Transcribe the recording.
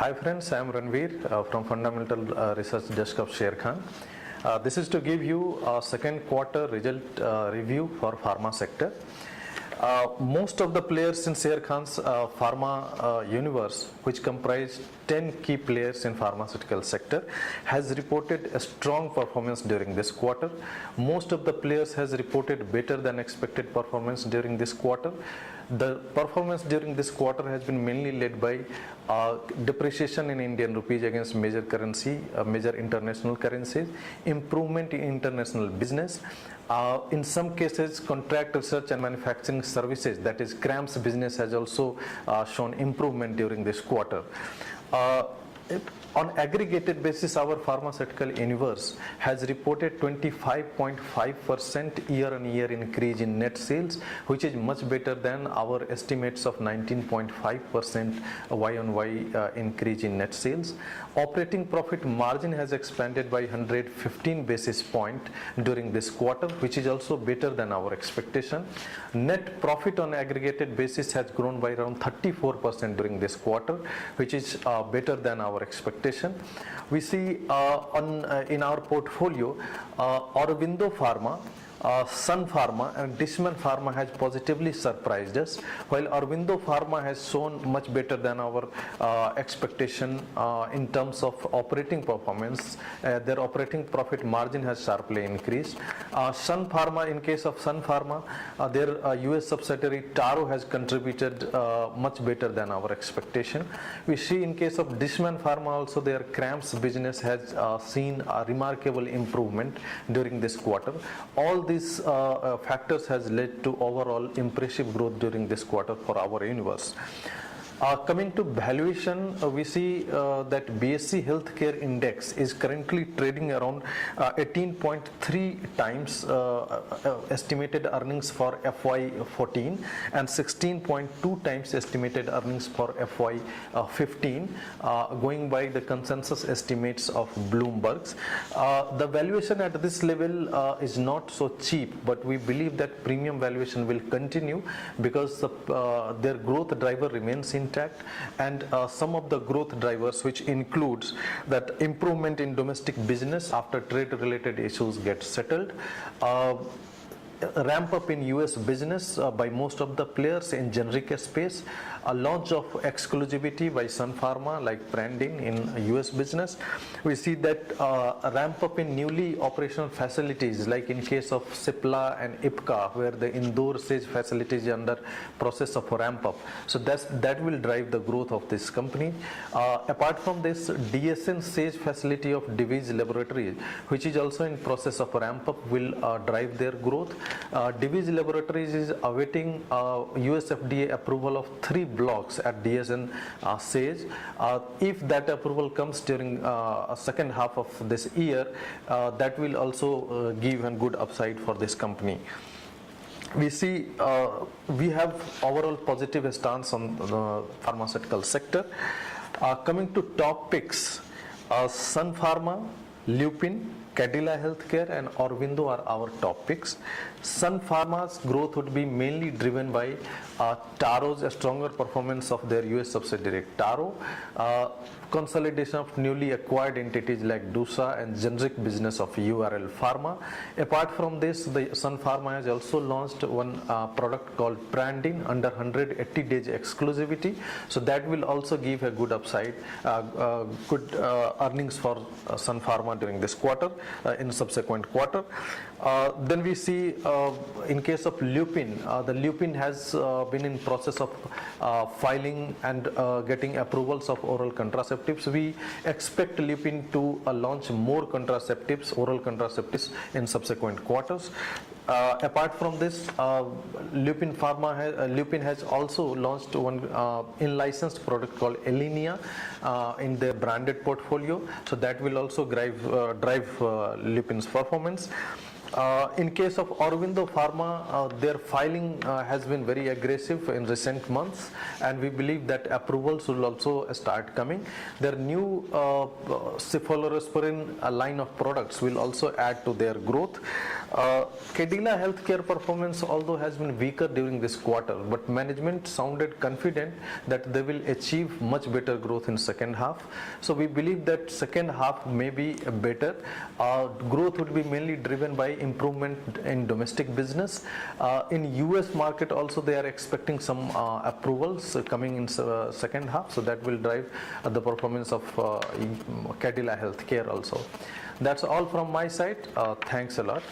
Hi friends, I am Ranveer from Fundamental Research Desk of Sharekhan. This is to give you a second quarter result review for pharma sector. Most of the players in Sharekhan's pharma universe, which comprise 10 key players in pharmaceutical sector, has reported a strong performance during this quarter. Most of the players has reported better than expected performance during this quarter. The performance during this quarter has been mainly led by depreciation in Indian rupees against major international currencies, improvement in international business, in some cases contract research and manufacturing services, that is CRAMS business, has also shown improvement during this quarter. On aggregated basis, our pharmaceutical universe has reported 25.5% year-on-year increase in net sales, which is much better than our estimates of 19.5% Y-on-Y increase in net sales. Operating profit margin has expanded by 115 basis points during this quarter, which is also better than our expectation. Net profit on aggregated basis has grown by around 34% during this quarter, which is better than our expectation. We see in our portfolio, Aurobindo Pharma, Sun Pharma and Dishman Pharma has positively surprised us, while Aurobindo Pharma has shown much better than our expectation in terms of operating performance. Their operating profit margin has sharply increased. Sun Pharma, in case of Sun Pharma, their US subsidiary Taro has contributed much better than our expectation. We see in case of Dishman Pharma also, their CRAMS business has seen a remarkable improvement during this quarter. All these factors has led to overall impressive growth during this quarter for our universe. Coming to valuation, we see that BSE Healthcare Index is currently trading around 18.3 times estimated earnings for FY14 and 16.2 times estimated earnings for FY15, going by the consensus estimates of Bloomberg's. The valuation at this level is not so cheap, but we believe that premium valuation will continue because their growth driver remains intact, and some of the growth drivers, which includes that improvement in domestic business after trade related issues get settled, ramp up in US business by most of the players in generic space, a launch of exclusivity by Sun Pharma like Prandin in US business. We see that ramp up in newly operational facilities like in case of Cipla and Ipca, where the Indore Sage facility is under process of ramp up. So that will drive the growth of this company. Apart from this, DSN Sage facility of Divi's Laboratories, which is also in process of ramp up, will drive their growth. Divi's Laboratories is awaiting US FDA approval of 3 blocks at DSN Sage. If that approval comes during second half of this year, that will also give a good upside for this company. We see we have overall positive stance on the pharmaceutical sector. Coming to top picks, Sun Pharma, Lupin, Cadila Healthcare and Aurobindo are our top picks. Sun Pharma's growth would be mainly driven by Taro's stronger performance of their US subsidiary Taro, consolidation of newly acquired entities like DUSA and generic business of URL Pharma. Apart from this, the Sun Pharma has also launched one product called Prandin under 180 days exclusivity. So that will also give a good upside, good earnings for Sun Pharma during this quarter, in subsequent quarter. Then we see in case of Lupin, the Lupin has been in process of filing and getting approvals of oral contraceptives. We expect Lupin to launch more contraceptives, oral contraceptives in subsequent quarters. Apart from this, Lupin has also launched one in-licensed product called Elenia in their branded portfolio. So that will also drive Lupin's performance. In case of Aurobindo Pharma, their filing has been very aggressive in recent months, and we believe that approvals will also start coming. Their new cephalosporin line of products will also add to their growth. Cadila Healthcare performance although has been weaker during this quarter, but management sounded confident that they will achieve much better growth in second half. So we believe that second half may be better. Growth would be mainly driven by improvement in domestic business. In US market also they are expecting some approvals coming in second half, so that will drive the performance of Cadila Healthcare also. That's all from my side. Thanks a lot.